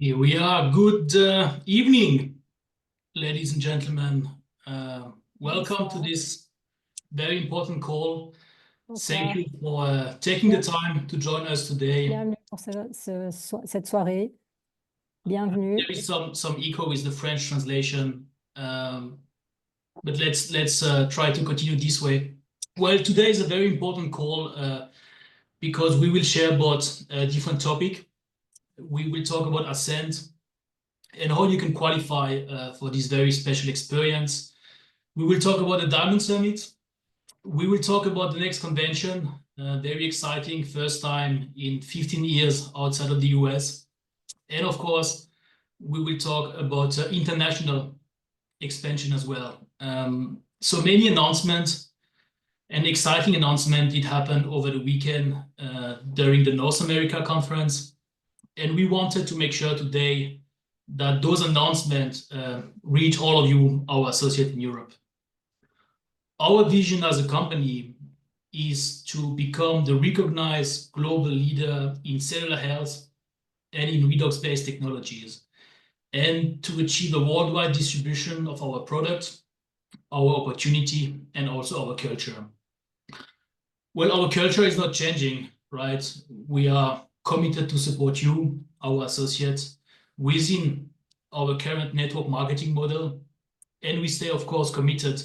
Here we are. Good evening, ladies and gentlemen. Welcome to Bonsoir. this very important call. Thank Bonsoir. you for taking the time to join us today. Bienvenue pour cette soirée. Bienvenue. There is some echo with the French translation, but let's try to continue this way. Well, today is a very important call because we will share about a different topic. We will talk about Ascent and how you can qualify for this very special experience. We will talk about the Diamond Summit. We will talk about the next convention, very exciting, first time in 15 years outside of the US. And of course, we will talk about international expansion as well. So many announcements. An exciting announcement did happen over the weekend during the North America conference. And we wanted to make sure today that those announcements reach all of you, our associates in Europe. Our vision as a company is to become the recognized global leader in cellular health and in redox-based technologies, and to achieve a worldwide distribution of our products, our opportunity, and also our culture. Well, our culture is not changing, right? We are committed to support you, our associates, within our current network marketing model, and we stay, of course, committed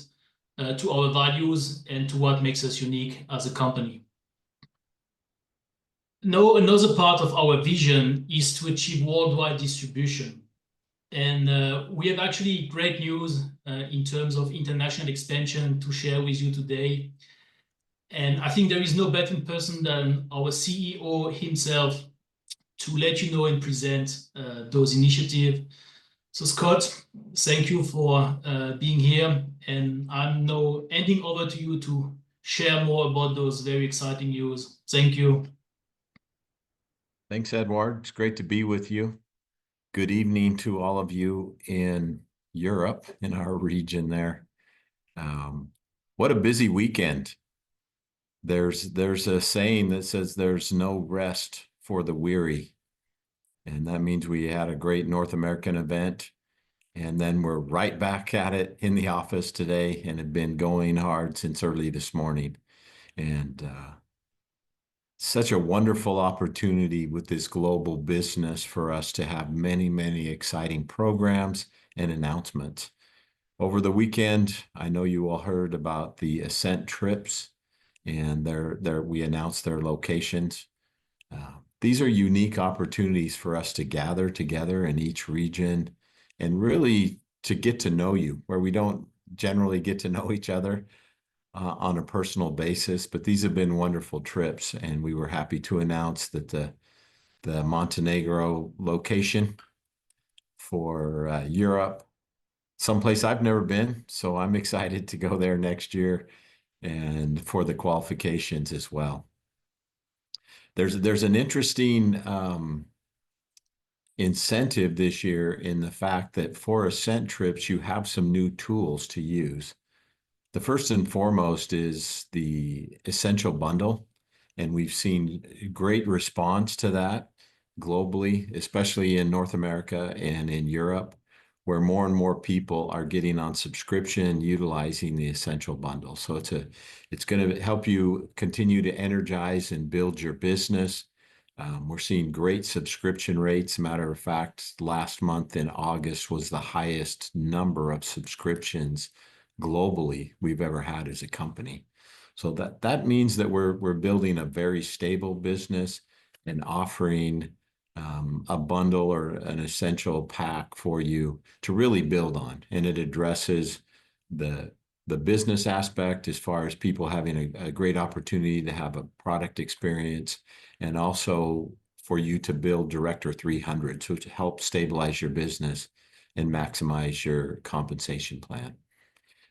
to our values and to what makes us unique as a company. Now, another part of our vision is to achieve worldwide distribution. And we have actually great news in terms of international expansion to share with you today. And I think there is no better person than our CEO himself to let you know and present those initiatives. So Scott, thank you for being here. And I'm now handing over to you to share more about those very exciting news. Thank you. Thanks, Edward. It's great to be with you. Good evening to all of you in Europe, in our region there. What a busy weekend. There's a saying that says there's no rest for the weary. And that means we had a great North American event. And then we're right back at it in the office today and have been going hard since early this morning. And such a wonderful opportunity with this global business for us to have many, many exciting programs and announcements. Over the weekend, I know you all heard about the Ascent trips, and we announced their locations. These are unique opportunities for us to gather together in each region and really to get to know you, where we don't generally get to know each other on a personal basis. But these have been wonderful trips, and we were happy to announce that the Montenegro location for Europe, someplace I've never been, so I'm excited to go there next year and for the qualifications as well. There's an interesting incentive this year in the fact that for Ascent trips, you have some new tools to use. The first and foremost is the Essential Bundle, and we've seen great response to that globally, especially in North America and in Europe, where more and more people are getting on subscription utilizing the Essential Bundle. So it's going to help you continue to energize and build your business. We're seeing great subscription rates. Matter of fact, last month in August was the highest number of subscriptions globally we've ever had as a company. So that means that we're building a very stable business and offering a bundle or an essential pack for you to really build on. And it addresses the business aspect as far as people having a great opportunity to have a product experience, and also for you to build Director 300, so to help stabilize your business and maximize your compensation plan.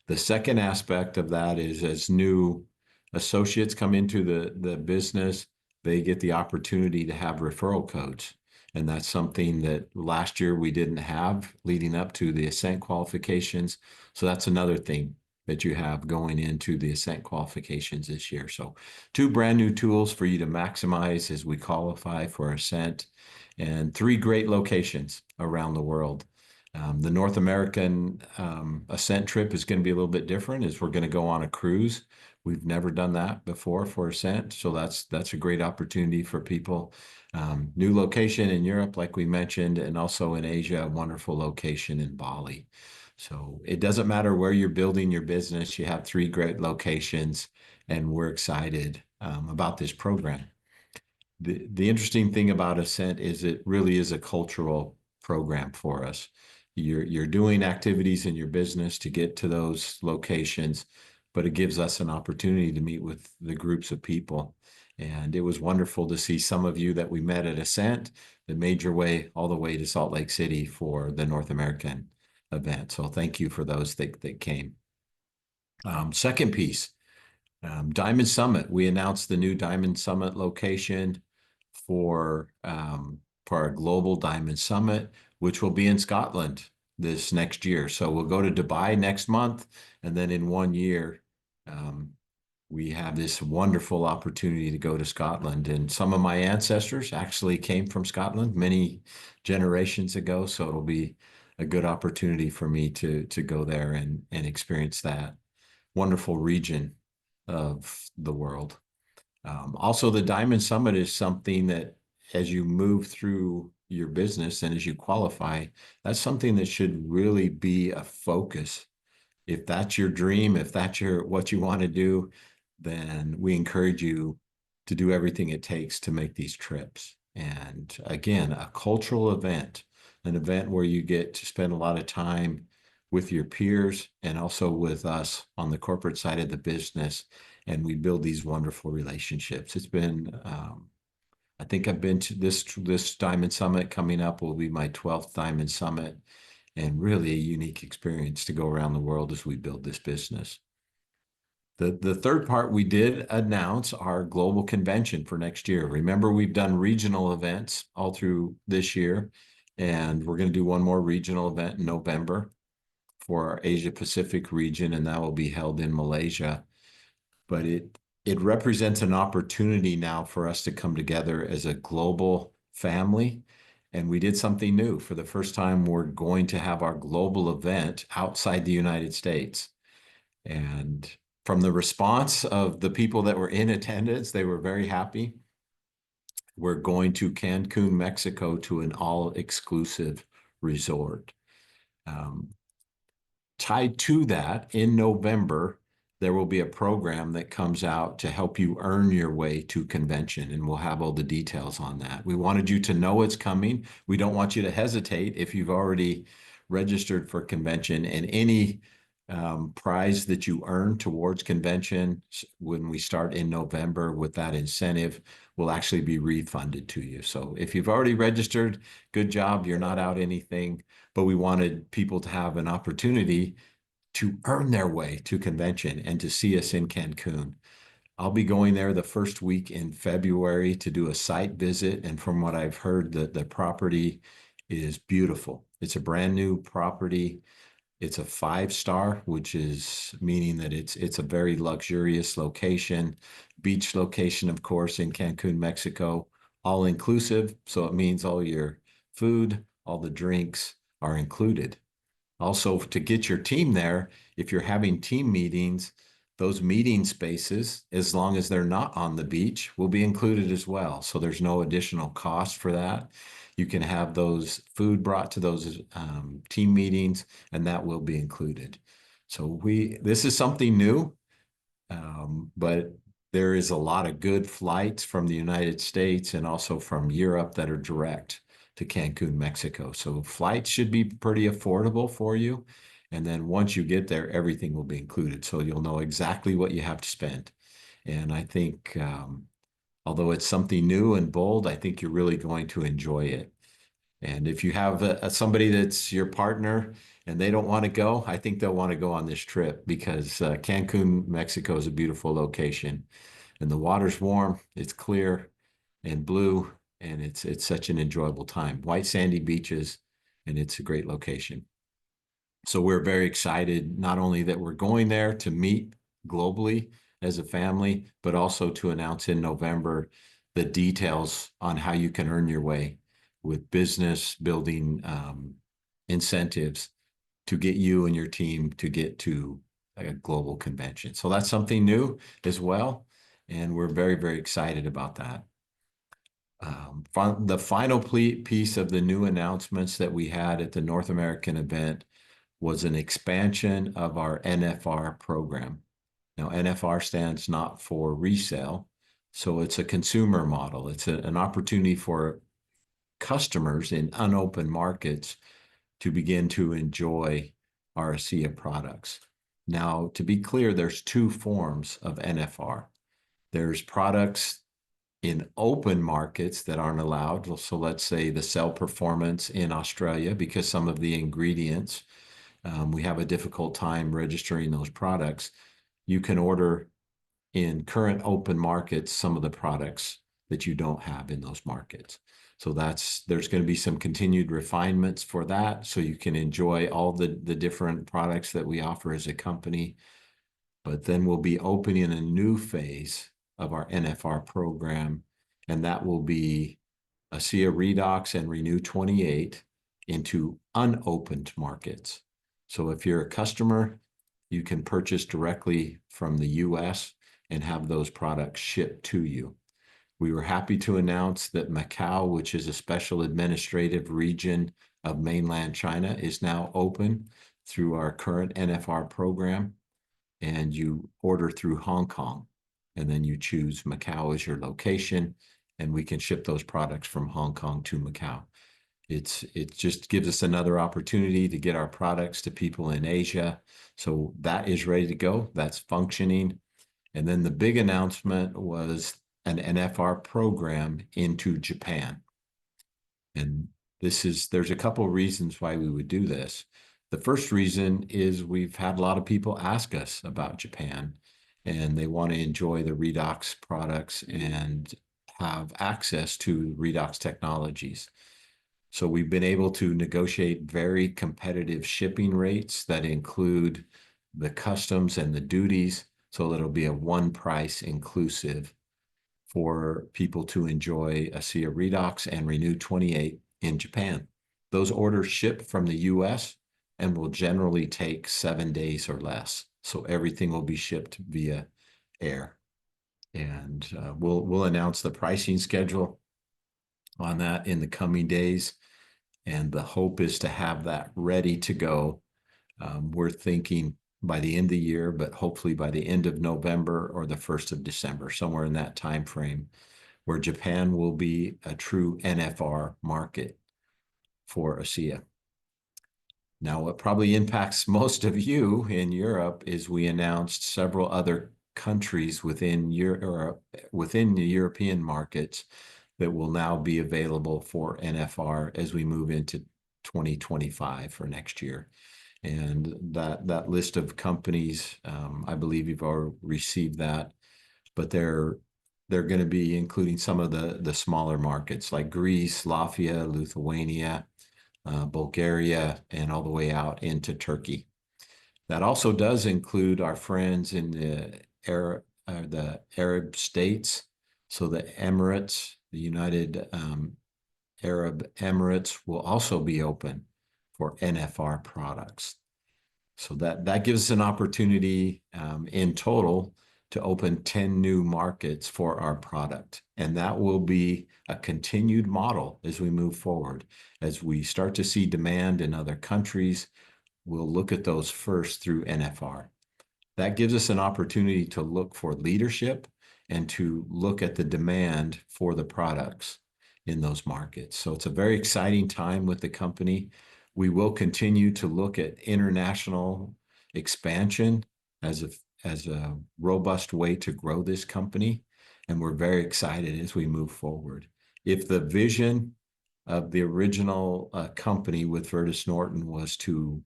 The second aspect of that is, as new associates come into the business, they get the opportunity to have referral codes. And that's something that last year we didn't have leading up to the Ascent qualifications. So that's another thing that you have going into the Ascent qualifications this year. So 2 brand new tools for you to maximize as we qualify for Ascent. and 3 great locations around the world. The North American Ascent trip is going to be a little bit different, as we're going to go on a cruise. We've never done that before for Ascent, so that's a great opportunity for people. New location in Europe, like we mentioned, and also in Asia, a wonderful location in Bali. So it doesn't matter where you're building your business, you have 3 great locations, and we're excited about this program. The interesting thing about Ascent is it really is a cultural program for us. You're doing activities in your business to get to those locations, but it gives us an opportunity to meet with the groups of people. And it was wonderful to see some of you that we met at Ascent that made your way all the way to Salt Lake City for the North American event. So thank you for those that came. Second piece, Diamond Summit. We announced the new Diamond Summit location for our global Diamond Summit, which will be in Scotland this next year. So we'll go to Dubai next month, and then in 1 year, we have this wonderful opportunity to go to Scotland. And some of my ancestors actually came from Scotland many generations ago, so it'll be a good opportunity for me to go there and experience that wonderful region of the world. Also, the Diamond Summit is something that, as you move through your business and as you qualify, that's something that should really be a focus. If that's your dream, if that's what you want to do, then we encourage you to do everything it takes to make these trips. And again, a cultural event, an event where you get to spend a lot of time with your peers and also with us on the corporate side of the business. And we build these wonderful relationships. It's been, I think I've been to this Diamond Summit coming up will be my 12th Diamond Summit, and really a unique experience to go around the world as we build this business. The third part, we did announce our global convention for next year. Remember, we've done regional events all through this year, and we're going to do one more regional event in November for our Asia Pacific region, and that will be held in Malaysia. But it represents an opportunity now for us to come together as a global family. And we did something new. For the first time, we're going to have our global event outside the United States. And from the response of the people that were in attendance, they were very happy. We're going to Cancun, Mexico, to an all-exclusive resort. Tied to that, in November, there will be a program that comes out to help you earn your way to convention, and we'll have all the details on that. We wanted you to know it's coming. We don't want you to hesitate if you've already registered for convention, and any prize that you earn towards convention when we start in November with that incentive will actually be refunded to you. So if you've already registered, good job, you're not out anything, but we wanted people to have an opportunity to earn their way to convention and to see us in Cancun. I'll be going there the first week in February to do a site visit. And from what I've heard, the property is beautiful. It's a brand new property. It's a 5-star, which is meaning that it's a very luxurious location, beach location, of course, in Cancun, Mexico, all inclusive. So it means all your food, all the drinks are included. Also, to get your team there, if you're having team meetings, those meeting spaces, as long as they're not on the beach, will be included as well. So there's no additional cost for that. You can have those food brought to those team meetings, and that will be included. So this is something new, but there is a lot of good flights from the United States and also from Europe that are direct to Cancun, Mexico. So flights should be pretty affordable for you. And then once you get there, everything will be included. So you'll know exactly what you have to spend. And I think, although it's something new and bold, I think you're really going to enjoy it. And if you have somebody that's your partner and they don't want to go, I think they'll want to go on this trip, because Cancun, Mexico is a beautiful location. And the water's warm, it's clear and blue, and it's such an enjoyable time. White sandy beaches, and it's a great location. So we're very excited, not only that we're going there to meet globally as a family, but also to announce in November the details on how you can earn your way with business building incentives to get you and your team to get to a global convention. So that's something new as well. And we're very, very excited about that. The final piece of the new announcements that we had at the North American event was an expansion of our NFR program. Now, NFR stands not for resale, so it's a consumer model. It's an opportunity for customers in unopened markets to begin to enjoy our ASEA products. Now, to be clear, there's two forms of NFR. There's products in open markets that aren't allowed. So let's say the cell performance in Australia, because some of the ingredients, we have a difficult time registering those products. You can order in current open markets some of the products that you don't have in those markets. So there's going to be some continued refinements for that, so you can enjoy all the different products that we offer as a company. But then we'll be opening a new phase of our NFR program, and that will be ASEA Redox and Renew 28 into unopened markets. So if you're a customer, you can purchase directly from the US and have those products shipped to you. We were happy to announce that Macau, which is a special administrative region of mainland China, is now open through our current NFR program, and you order through Hong Kong, and then you choose Macau as your location, and we can ship those products from Hong Kong to Macau. It just gives us another opportunity to get our products to people in Asia. So that is ready to go. That's functioning. And then the big announcement was an NFR program into Japan. And there's a couple of reasons why we would do this. The first reason is we've had a lot of people ask us about Japan, and they want to enjoy the Redox products and have access to Redox technologies. So we've been able to negotiate very competitive shipping rates that include the customs and the duties, so that it'll be a one price inclusive for people to enjoy ASEA Redox and Renew 28 in Japan. Those orders ship from the US and will generally take 7 days or less. So everything will be shipped via air. And we'll announce the pricing schedule on that in the coming days. And the hope is to have that ready to go. We're thinking by the end of the year, but hopefully by the end of November or the 1st of December, somewhere in that time frame, where Japan will be a true NFR market for ASEA. Now, what probably impacts most of you in Europe is we announced several other countries within Europe, within the European markets, that will now be available for NFR as we move into 2025 for next year. And that list of companies, I believe you've already received that, but they're going to be including some of the smaller markets like Greece, Latvia, Lithuania, Bulgaria, and all the way out into Turkey. That also does include our friends in the Arab states. So the Emirates, the United Arab Emirates, will also be open for NFR products. So that gives us an opportunity in total to open 10 new markets for our product. And that will be a continued model as we move forward. As we start to see demand in other countries, we'll look at those first through NFR. That gives us an opportunity to look for leadership and to look at the demand for the products in those markets. So it's a very exciting time with the company. We will continue to look at international expansion as a robust way to grow this company, and we're very excited as we move forward. If the vision of the original company with Virtus Norton was to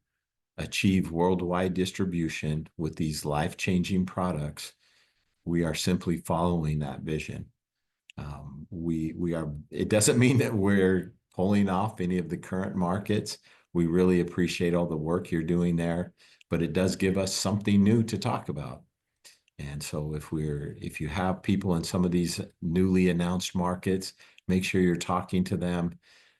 achieve worldwide distribution with these life-changing products, we are simply following that vision. It doesn't mean that we're pulling off any of the current markets. We really appreciate all the work you're doing there, but it does give us something new to talk about. And so if you have people in some of these newly announced markets, make sure you're talking to them.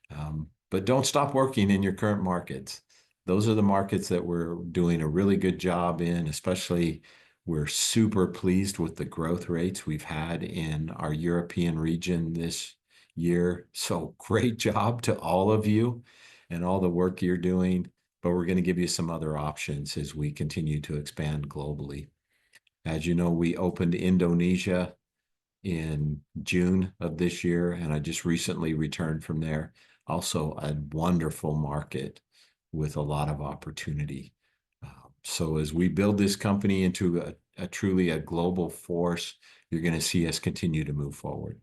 But don't stop working in your current markets. Those are the markets that we're doing a really good job in, especially we're super pleased with the growth rates we've had in our European region this year. So great job to all of you and all the work you're doing. But we're going to give you some other options as we continue to expand globally. As you know, we opened Indonesia in June of this year, and I just recently returned from there. Also a wonderful market with a lot of opportunity. So as we build this company into a truly a global force, you're going to see us continue to move forward.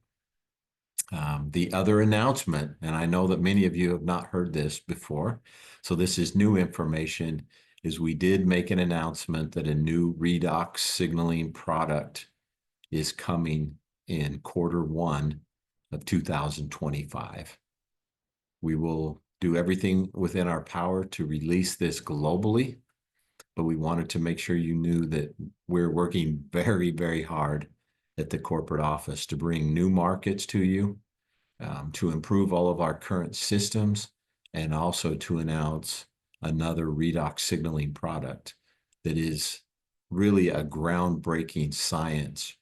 The other announcement, and I know that many of you have not heard this before, so this is new information, is we did make an announcement that a new redox signaling product is coming in Q1 of 2025. We will do everything within our power to release this globally, but we wanted to make sure you knew that we're working very, very hard at the corporate office to bring new markets to you, to improve all of our current systems, and also to announce another redox signaling product that is really a groundbreaking science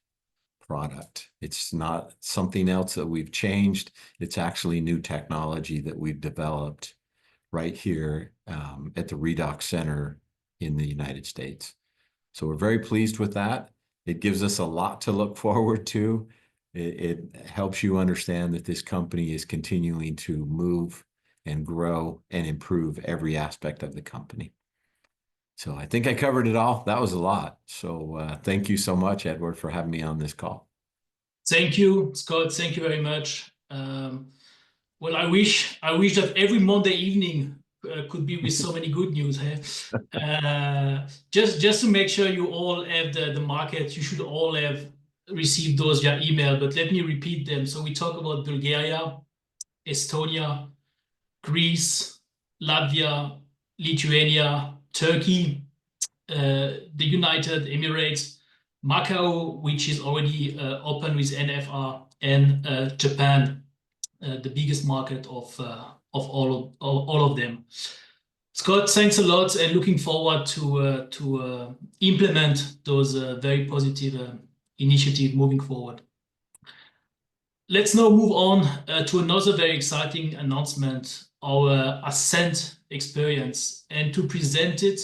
product. It's not something else that we've changed. It's actually new technology that we've developed right here at the Redox Center in the United States. So we're very pleased with that. It gives us a lot to look forward to. It helps you understand that this company is continuing to move and grow and improve every aspect of the company. So I think I covered it all. That was a lot. So thank you so much, Edward, for having me on this call. Thank you, Scott. Thank you very much. Well, I wish that every Monday evening could be with so many good news. Just to make sure you all have the market, you should all have received those via email, but let me repeat them. So we talk about Bulgaria, Estonia, Greece, Latvia, Lithuania, Turkey, the United Emirates, Macau, which is already open with NFR, and Japan, the biggest market of all of them. Scott, thanks a lot, and looking forward to implement those very positive initiatives moving forward. Let's now move on to another very exciting announcement, our Ascent Experience. And to present it,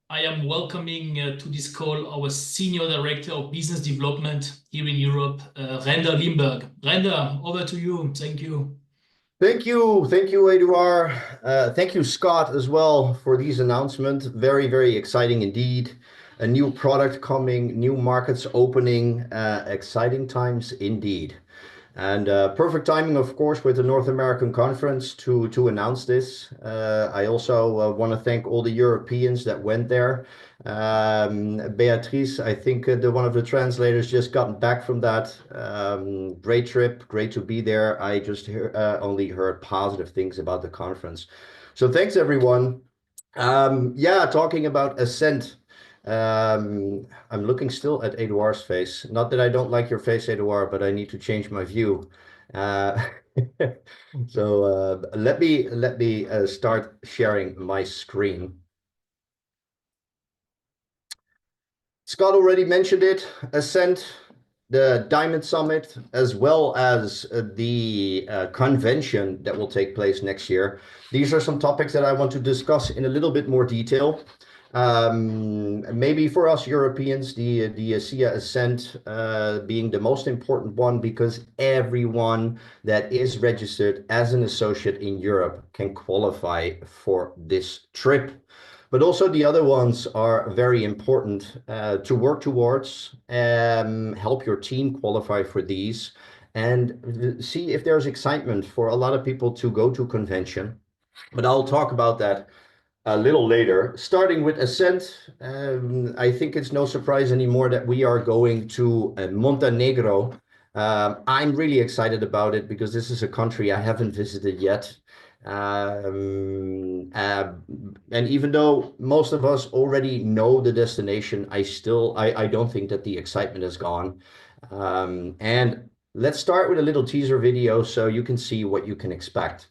I am welcoming to this call our Senior Director of Business Development here in Europe, Reinder Limburg. Reinder, over to you. Thank you. Thank you, Eduard. Thank you, Scott, as well, for these announcements. Very, very exciting indeed. A new product coming, new markets opening, exciting times indeed. And perfect timing, of course, with the North American conference to announce this. I also want to thank all the Europeans that went there. Beatrice, I think one of the translators just gotten back from that. Great trip, great to be there. I just only heard positive things about the conference. So thanks, everyone. Yeah, talking about Ascent. I'm looking still at Eduard's face. Not that I don't like your face, Eduard, but I need to change my view. So let me start sharing my screen. Scott already mentioned it, Ascent, the Diamond Summit, as well as the convention that will take place next year. These are some topics that I want to discuss in a little bit more detail. Maybe for us Europeans, the ASEA Ascent being the most important one, because everyone that is registered as an associate in Europe can qualify for this trip. But also the other ones are very important to work towards, help your team qualify for these, and see if there's excitement for a lot of people to go to convention. But I'll talk about that a little later. Starting with Ascent, I think it's no surprise anymore that we are going to Montenegro. I'm really excited about it because this is a country I haven't visited yet. And even though most of us already know the destination, I don't think that the excitement is gone. And let's start with a little teaser video so you can see what you can expect.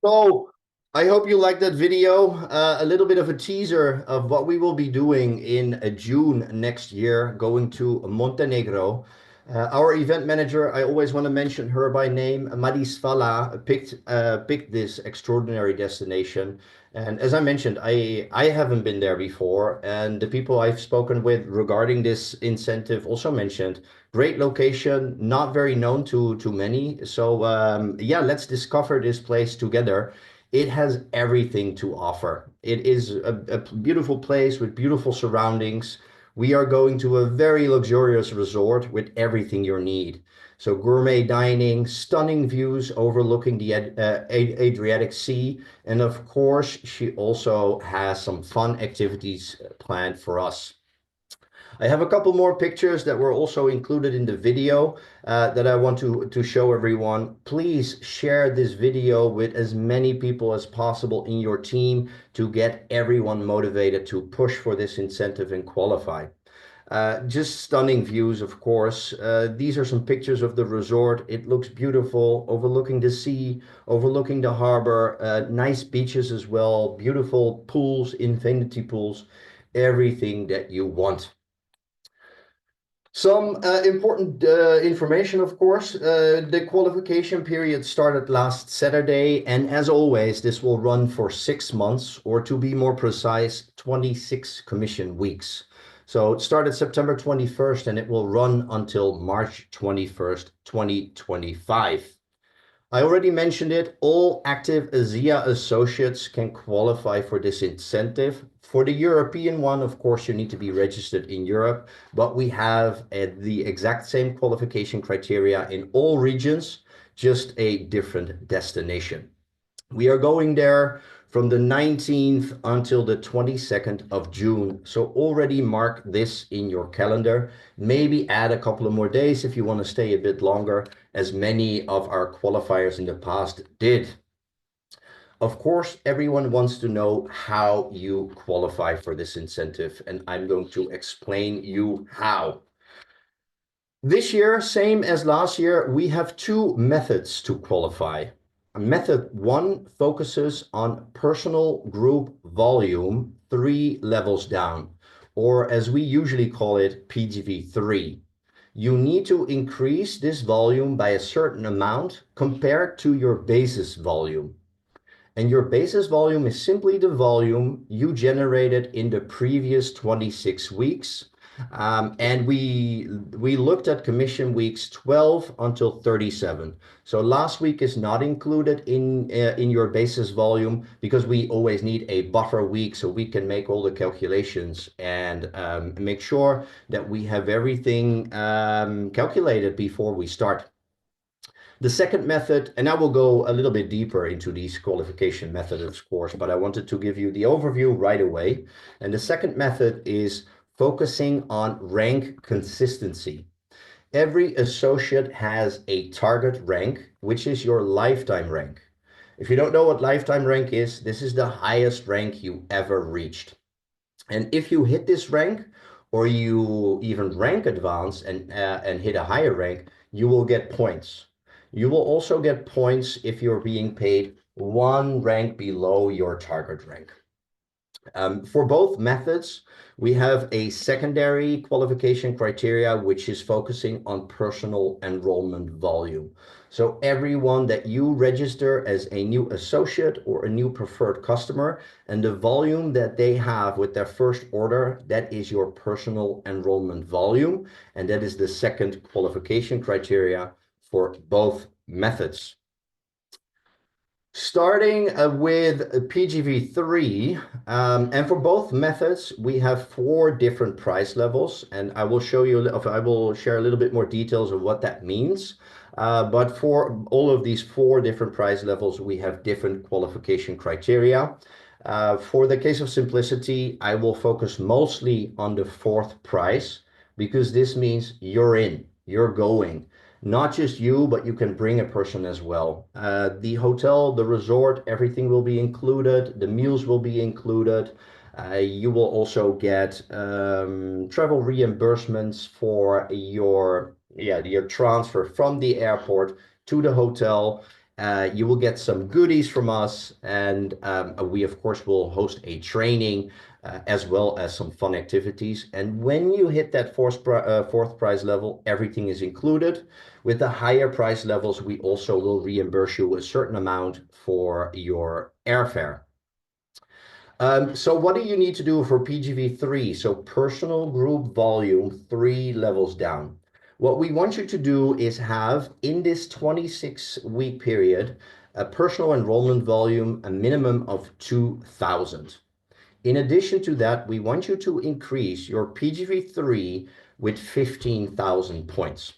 So I hope you liked that video. A little bit of a teaser of what we will be doing in June next year, going to Montenegro. Our event manager, I always want to mention her by name, Madis Fala, picked this extraordinary destination. And as I mentioned, I haven't been there before, and the people I've spoken with regarding this incentive also mentioned great location, not very known to many. So yeah, let's discover this place together. It has everything to offer. It is a beautiful place with beautiful surroundings. We are going to a very luxurious resort with everything you need. So gourmet dining, stunning views overlooking the Adriatic Sea. And of course, she also has some fun activities planned for us. I have a couple more pictures that were also included in the video that I want to show everyone. Please share this video with as many people as possible in your team to get everyone motivated to push for this incentive and qualify. Just stunning views, of course. These are some pictures of the resort. It looks beautiful, overlooking the sea, overlooking the harbor, nice beaches as well, beautiful pools, infinity pools, everything that you want. Some important information, of course. The qualification period started last Saturday, and as always, this will run for 6 months, or to be more precise, 26 commission weeks. So it started September 21st, and it will run until March 21st, 2025. I already mentioned it, all active ASEA associates can qualify for this incentive. For the European one, of course, you need to be registered in Europe, but we have the exact same qualification criteria in all regions, just a different destination. We are going there from the 19th until the 22nd of June. So already mark this in your calendar. Maybe add a couple of more days if you want to stay a bit longer, as many of our qualifiers in the past did. Of course, everyone wants to know how you qualify for this incentive, and I'm going to explain you how. This year, same as last year, we have two methods to qualify. Method one focuses on personal group volume 3 levels down, or as we usually call it, PGV3. You need to increase this volume by a certain amount compared to your basis volume. And your basis volume is simply the volume you generated in the previous 26 weeks. And we looked at commission weeks 12 until 37. So last week is not included in your basis volume because we always need a buffer week so we can make all the calculations and make sure that we have everything calculated before we start. The second method, and I will go a little bit deeper into these qualification methods, of course, but I wanted to give you the overview right away. And the second method is focusing on rank consistency. Every associate has a target rank, which is your lifetime rank. If you don't know what lifetime rank is, this is the highest rank you ever reached. And if you hit this rank, or you even rank advance and hit a higher rank, you will get points. You will also get points if you're being paid one rank below your target rank. For both methods, we have a secondary qualification criteria, which is focusing on personal enrollment volume. So everyone that you register as a new associate or a new preferred customer, and the volume that they have with their first order, that is your personal enrollment volume. And that is the second qualification criteria for both methods. Starting with PGV3, and for both methods, we have 4 different price levels, and I will share a little bit more details of what that means. But for all of these 4 different price levels, we have different qualification criteria. For the case of simplicity, I will focus mostly on the 4th price because this means you're in, you're going. Not just you, but you can bring a person as well. The hotel, the resort, everything will be included. The meals will be included. You will also get travel reimbursements for your transfer from the airport to the hotel. You will get some goodies from us, and we, of course, will host a training as well as some fun activities. And when you hit that fourth price level, everything is included. With the higher price levels, we also will reimburse you a certain amount for your airfare. So what do you need to do for PGV3? So personal group volume 3 levels down. What we want you to do is have, in this 26-week period, a personal enrollment volume, a minimum of 2,000. In addition to that, we want you to increase your PGV3 with 15,000 points.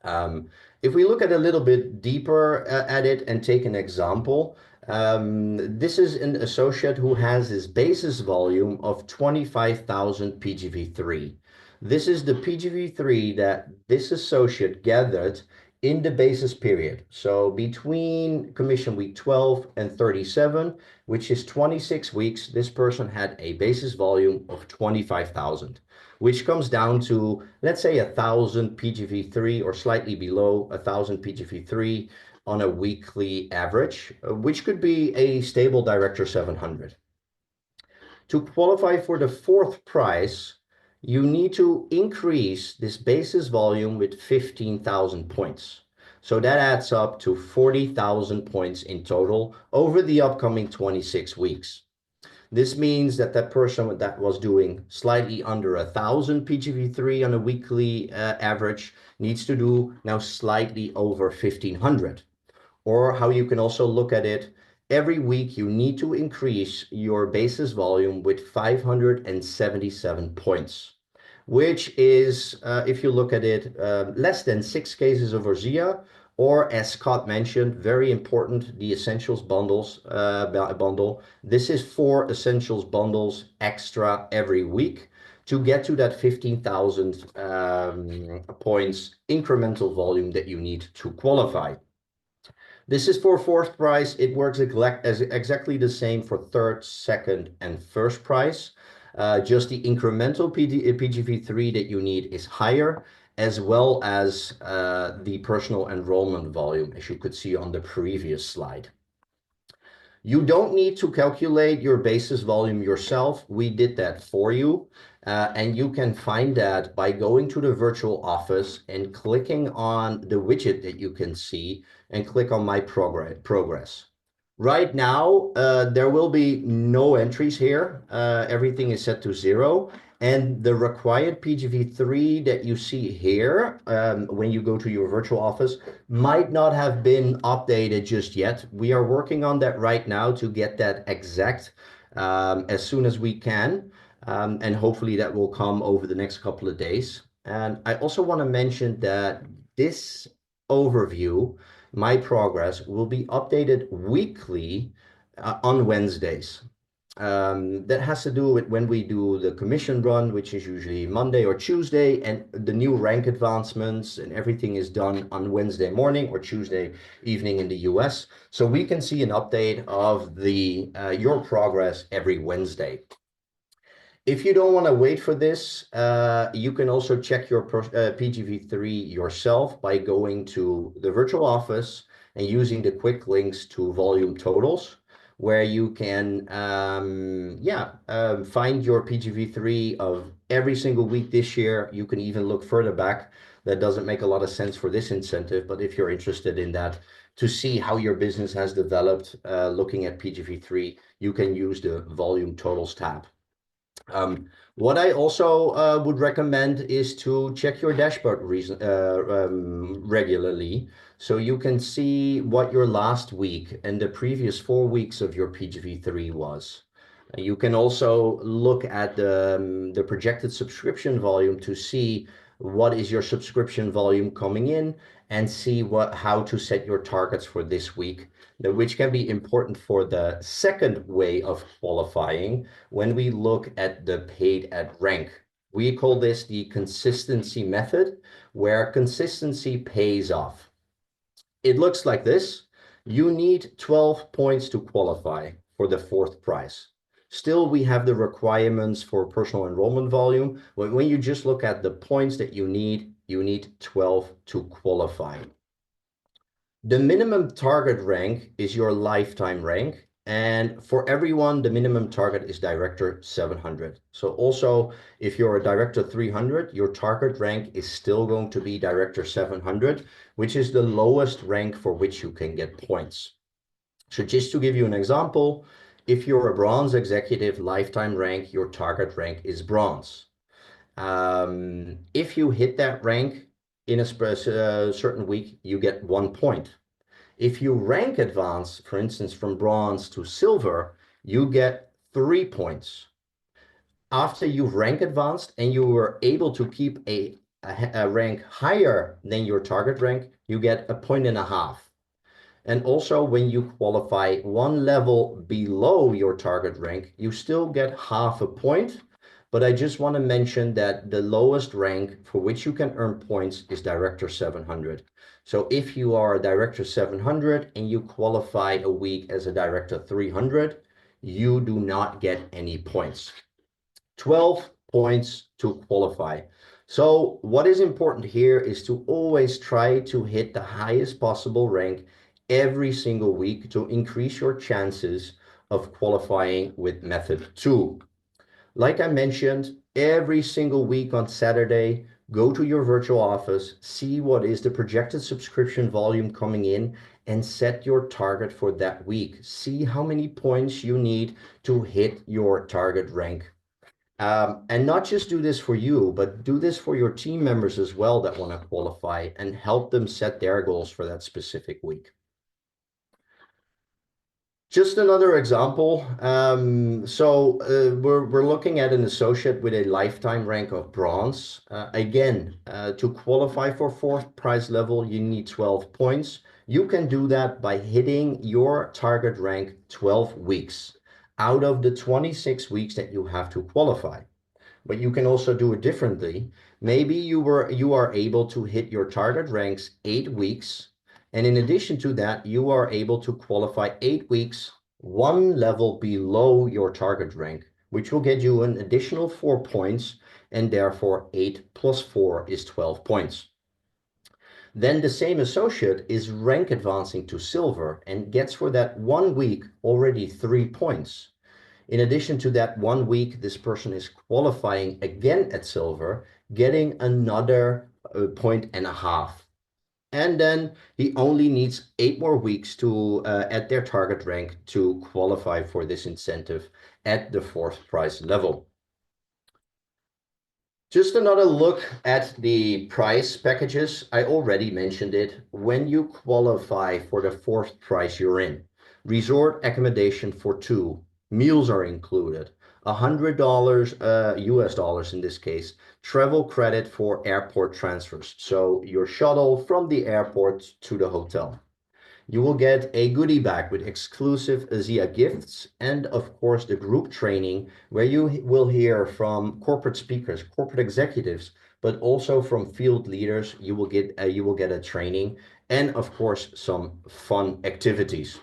If we look at a little bit deeper at it and take an example, this is an associate who has his basis volume of 25,000 PGV3. This is the PGV3 that this associate gathered in the basis period. So between commission week 12 and 37, which is 26 weeks, this person had a basis volume of 25,000, which comes down to, let's say, 1,000 PGV3 or slightly below 1,000 PGV3 on a weekly average, which could be a stable Director 700. To qualify for the fourth price, you need to increase this basis volume with 15,000 points. So that adds up to 40,000 points in total over the upcoming 26 weeks. This means that that person that was doing slightly under 1,000 PGV3 on a weekly average needs to do now slightly over 1,500. Or how you can also look at it, every week you need to increase your basis volume with 577 points, which is, if you look at it, less than 6 cases of ASEA, or as Scott mentioned, very important, the Essentials bundles bundle. This is 4 Essentials bundles extra every week to get to that 15,000 points incremental volume that you need to qualify. This is for fourth price. It works exactly the same for third, second, and first price. Just the incremental PGV3 that you need is higher, as well as the personal enrollment volume, as you could see on the previous slide. You don't need to calculate your basis volume yourself. We did that for you. And you can find that by going to the virtual office and clicking on the widget that you can see and click on My Progress. Right now, there will be no entries here. Everything is set to 0. And the required PGV3 that you see here when you go to your virtual office might not have been updated just yet. We are working on that right now to get that exact as soon as we can. And hopefully that will come over the next couple of days. And I also want to mention that this overview, My Progress, will be updated weekly on Wednesdays. That has to do with when we do the commission run, which is usually Monday or Tuesday, and the new rank advancements and everything is done on Wednesday morning or Tuesday evening in the US. So we can see an update of your progress every Wednesday. If you don't want to wait for this, you can also check your PGV3 yourself by going to the virtual office and using the quick links to volume totals, where you can find your PGV3 of every single week this year. You can even look further back. That doesn't make a lot of sense for this incentive, but if you're interested in that, to see how your business has developed, looking at PGV3, you can use the volume totals tab. What I also would recommend is to check your dashboard regularly, so you can see what your last week and the previous 4 weeks of your PGV3 was. You can also look at the projected subscription volume to see what is your subscription volume coming in, and see how to set your targets for this week, which can be important for the second way of qualifying when we look at the paid at rank. We call this the consistency method, where consistency pays off. It looks like this. You need 12 points to qualify for the fourth prize. Still, we have the requirements for personal enrollment volume. When you just look at the points that you need 12 to qualify. The minimum target rank is your lifetime rank. And for everyone, the minimum target is Director 700. So also, if you're a Director 300, your target rank is still going to be Director 700, which is the lowest rank for which you can get points. So just to give you an example, if you're a bronze executive lifetime rank, your target rank is bronze. If you hit that rank in a certain week, you get 1 point. If you rank advance, for instance, from bronze to silver, you get 3 points. After you've rank advanced and you were able to keep a rank higher than your target rank, you get 1.5 points. And also when you qualify 1 level below your target rank, you still get 0.5 point. But I just want to mention that the lowest rank for which you can earn points is Director 700. So if you are a Director 700 and you qualify a week as a Director 300, you do not get any points. 12 points to qualify. So what is important here is to always try to hit the highest possible rank every single week to increase your chances of qualifying with method 2. Like I mentioned, every single week on Saturday, go to your virtual office, see what is the projected subscription volume coming in, and set your target for that week. See how many points you need to hit your target rank. And not just do this for you, but do this for your team members as well that want to qualify, and help them set their goals for that specific week. Just another example. We're looking at an associate with a lifetime rank of bronze. Again, to qualify for 4th prize level, you need 12 points. You can do that by hitting your target rank 12 weeks out of the 26 weeks that you have to qualify. But you can also do it differently. Maybe you are able to hit your target ranks 8 weeks. And in addition to that, you are able to qualify 8 weeks, 1 level below your target rank, which will get you an additional 4 points. And therefore 8 plus 4 is 12 points. Then the same associate is rank advancing to silver and gets for that 1 week already 3 points. In addition to that 1 week, this person is qualifying again at silver, getting another 1.5 points. And then he only needs 8 more weeks to at their target rank to qualify for this incentive at the 4th prize level. Just another look at the prize packages. I already mentioned it. When you qualify for the 4th prize you're in, resort accommodation for 2, meals are included, $100 US dollars in this case, travel credit for airport transfers. So your shuttle from the airport to the hotel. You will get a goodie bag with exclusive ASEA gifts and, of course, the group training where you will hear from corporate speakers, corporate executives, but also from field leaders. You will get a training and, of course, some fun activities.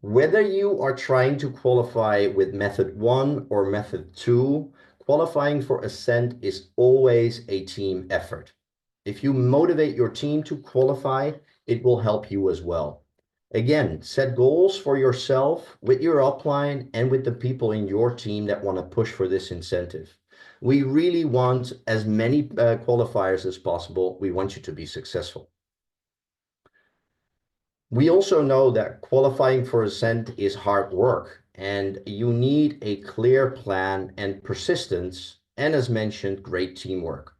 Whether you are trying to qualify with method 1 or method 2, qualifying for Ascent is always a team effort. If you motivate your team to qualify, it will help you as well. Again, set goals for yourself with your upline and with the people in your team that want to push for this incentive. We really want as many qualifiers as possible. We want you to be successful. We also know that qualifying for Ascent is hard work, and you need a clear plan and persistence, and as mentioned, great teamwork.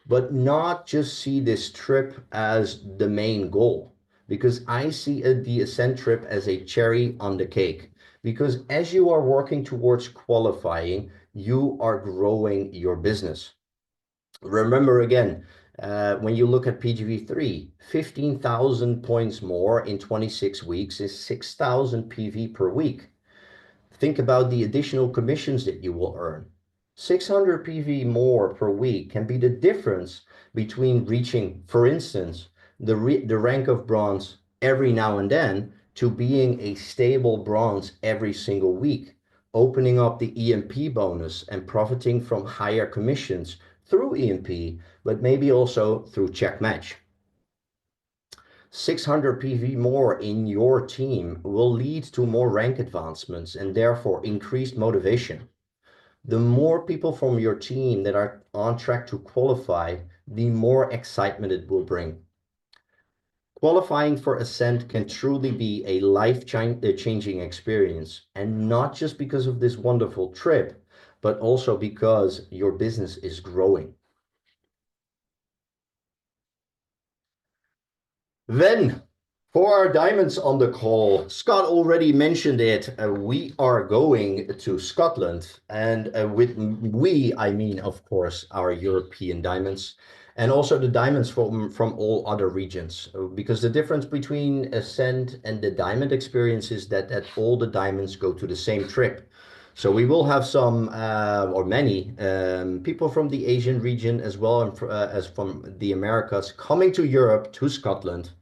But not just see this trip as the main goal, because I see the Ascent trip as a cherry on the cake. Because as you are working towards qualifying, you are growing your business. Remember again, when you look at PGV3, 15,000 points more in 26 weeks is 6,000 PV per week. Think about the additional commissions that you will earn. 600 PV more per week can be the difference between reaching, for instance, the rank of bronze every now and then to being a stable bronze every single week, opening up the EMP bonus and profiting from higher commissions through EMP, but maybe also through check match. 600 PV more in your team will lead to more rank advancements and therefore increased motivation. The more people from your team that are on track to qualify, the more excitement it will bring. Qualifying for Ascent can truly be a life-changing experience, and not just because of this wonderful trip, but also because your business is growing. Then, for our diamonds on the call, Scott already mentioned it. We are going to Scotland, and with we, I mean, of course, our European diamonds, and also the diamonds from all other regions. Because the difference between Ascent and the diamond experience is that all the diamonds go to the same trip. So we will have some or many people from the Asian region as well as from the Americas coming to Europe, to Scotland,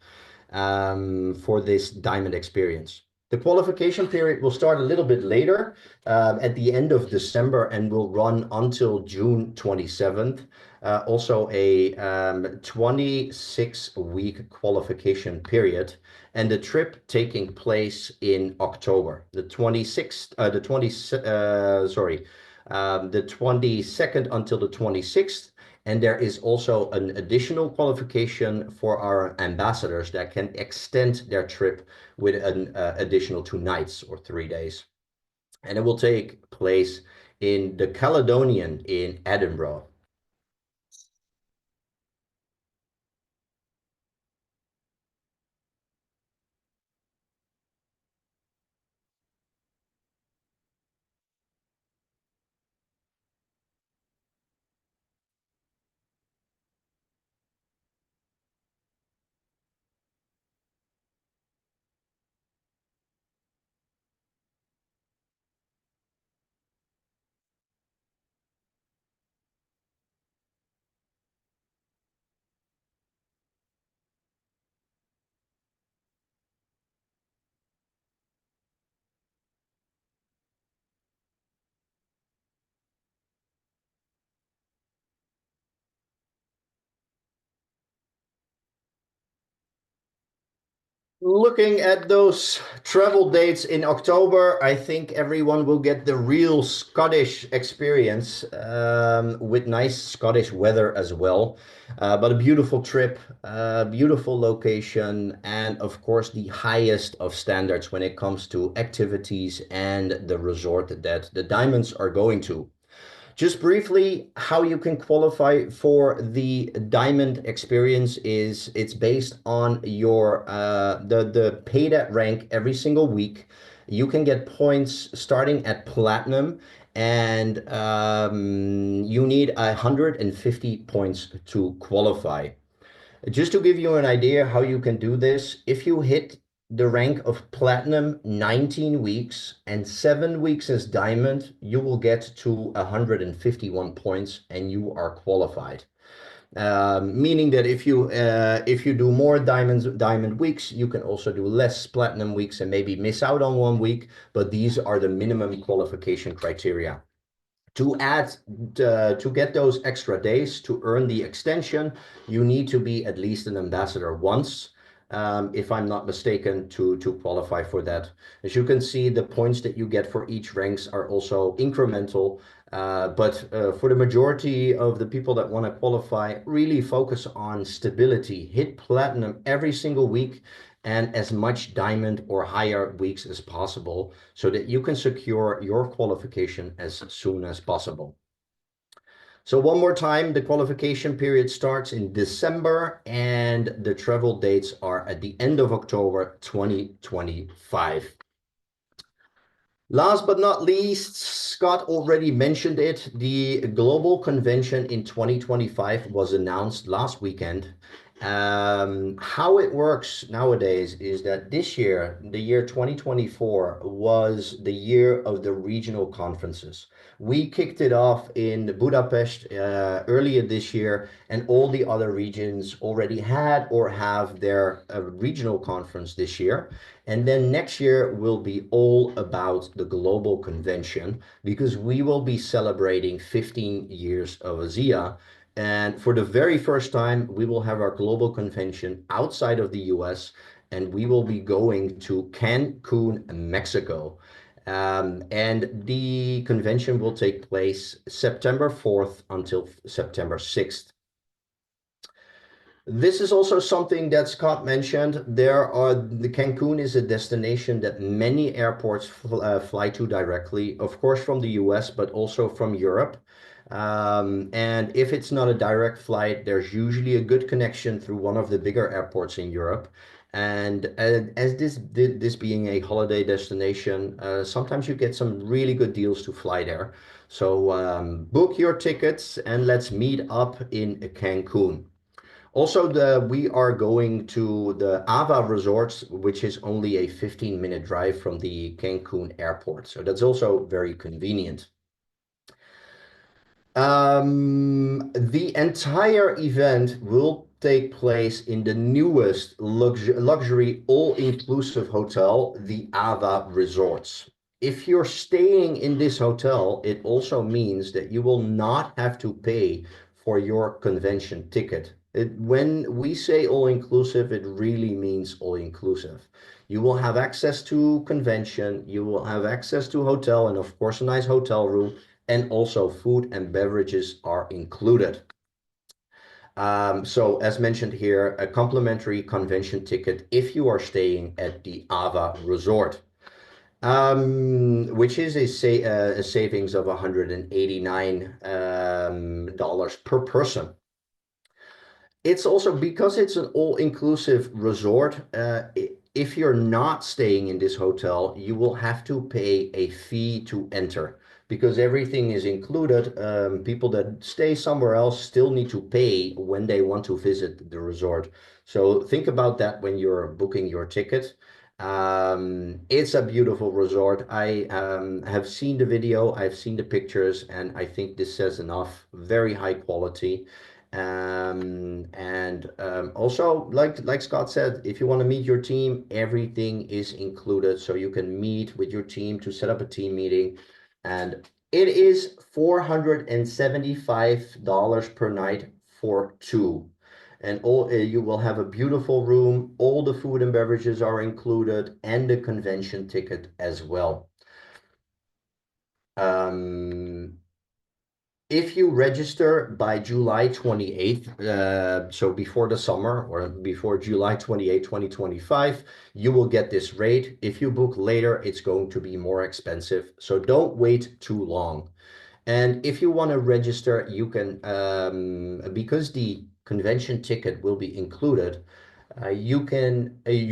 for this diamond experience. The qualification period will start a little bit later at the end of December and will run until June 27th. Also a 26-week qualification period, and the trip taking place in October, the 22nd until the 26th. And there is also an additional qualification for our ambassadors that can extend their trip with an additional 2 nights or 3 days. And it will take place in the Caledonian in Edinburgh. Looking at those travel dates in October, I think everyone will get the real Scottish experience with nice Scottish weather as well. But a beautiful trip, beautiful location, and of course the highest of standards when it comes to activities and the resort that the diamonds are going to. Just briefly, how you can qualify for the diamond experience is it's based on your the paid at rank every single week. You can get points starting at platinum, and you need 150 points to qualify. Just to give you an idea how you can do this, if you hit the rank of platinum 19 weeks and 7 weeks as diamond, you will get to 151 points and you are qualified. Meaning that if you do more diamond weeks, you can also do less platinum weeks and maybe miss out on 1 week, but these are the minimum qualification criteria. To get those extra days to earn the extension, you need to be at least an ambassador once, if I'm not mistaken, to qualify for that. As you can see, the points that you get for each ranks are also incremental, but for the majority of the people that want to qualify, really focus on stability. Hit platinum every single week and as much diamond or higher weeks as possible so that you can secure your qualification as soon as possible. So one more time, the qualification period starts in December and the travel dates are at the end of October 2025. Last but not least, Scott already mentioned it. The global convention in 2025 was announced last weekend. How it works nowadays is that this year, the year 2024, was the year of the regional conferences. We kicked it off in Budapest earlier this year, and all the other regions already had or have their regional conference this year. And then next year will be all about the global convention because we will be celebrating 15 years of ASEA. And for the very first time, we will have our global convention outside of the US, and we will be going to Cancun, Mexico. And the convention will take place September 4th until September 6th. This is also something that Scott mentioned. The Cancun is a destination that many airports fly to directly, of course, from the US, but also from Europe. And if it's not a direct flight, there's usually a good connection through one of the bigger airports in Europe. And as this being a holiday destination, sometimes you get some really good deals to fly there. So book your tickets and let's meet up in Cancun. Also, we are going to the Ava Resorts, which is only a 15-minute drive from the Cancun airport. So that's also very convenient. The entire event will take place in the newest luxury all-inclusive hotel, the Ava Resorts. If you're staying in this hotel, it also means that you will not have to pay for your convention ticket. When we say all-inclusive, it really means all-inclusive. You will have access to convention, you will have access to hotel, and of course a nice hotel room, and also food and beverages are included. So as mentioned here, a complimentary convention ticket if you are staying at the Ava Resort. Which is a savings of $189 per person. It's also because it's an all-inclusive resort. If you're not staying in this hotel, you will have to pay a fee to enter because everything is included. People that stay somewhere else still need to pay when they want to visit the resort. So think about that when you're booking your ticket. It's a beautiful resort. I have seen the video, I've seen the pictures, and I think this says enough. Very high quality. Also, like Scott said, if you want to meet your team, everything is included. So you can meet with your team to set up a team meeting. And it is $475 per night for two. And you will have a beautiful room. All the food and beverages are included, and the convention ticket as well. If you register by July 28th, so before the summer or before July 28, 2025, you will get this rate. If you book later, it's going to be more expensive. So don't wait too long. And if you want to register, you can, because the convention ticket will be included, you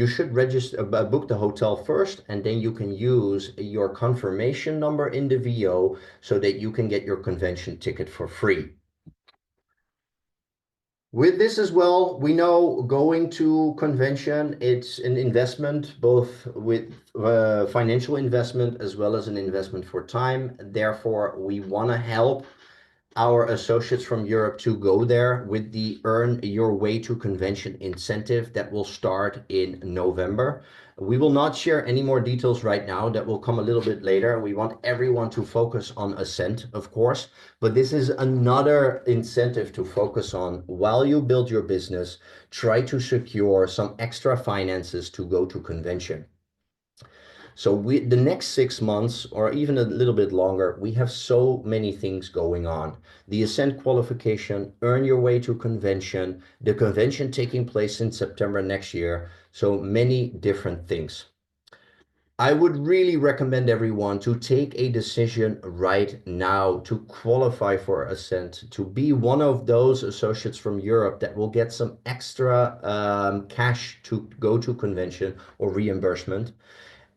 should register, book the hotel first, and then you can use your confirmation number in the VO so that you can get your convention ticket for free. With this as well, we know going to convention, it's an investment, both with financial investment as well as an investment for time. Therefore, we want to help our associates from Europe to go there with the Earn Your Way to Convention incentive that will start in November. We will not share any more details right now. That will come a little bit later. We want everyone to focus on Ascent, of course, but this is another incentive to focus on while you build your business. Try to secure some extra finances to go to convention. So the next 6 months, or even a little bit longer, we have so many things going on. The Ascent qualification, Earn Your Way to Convention, the convention taking place in September next year. So many different things. I would really recommend everyone to take a decision right now to qualify for Ascent, to be one of those associates from Europe that will get some extra cash to go to convention or reimbursement.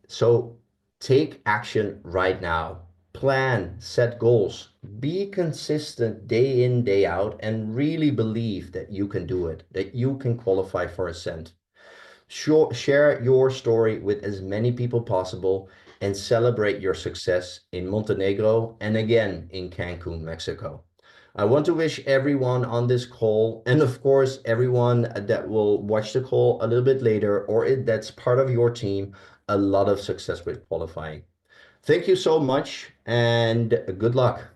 So take action right now. Plan, set goals, be consistent day in, day out, and really believe that you can do it, that you can qualify for Ascent. Share your story with as many people possible and celebrate your success in Montenegro and again in Cancun, Mexico. I want to wish everyone on this call, and of course, everyone that will watch the call a little bit later, or that's part of your team, a lot of success with qualifying. Thank you so much, and good luck.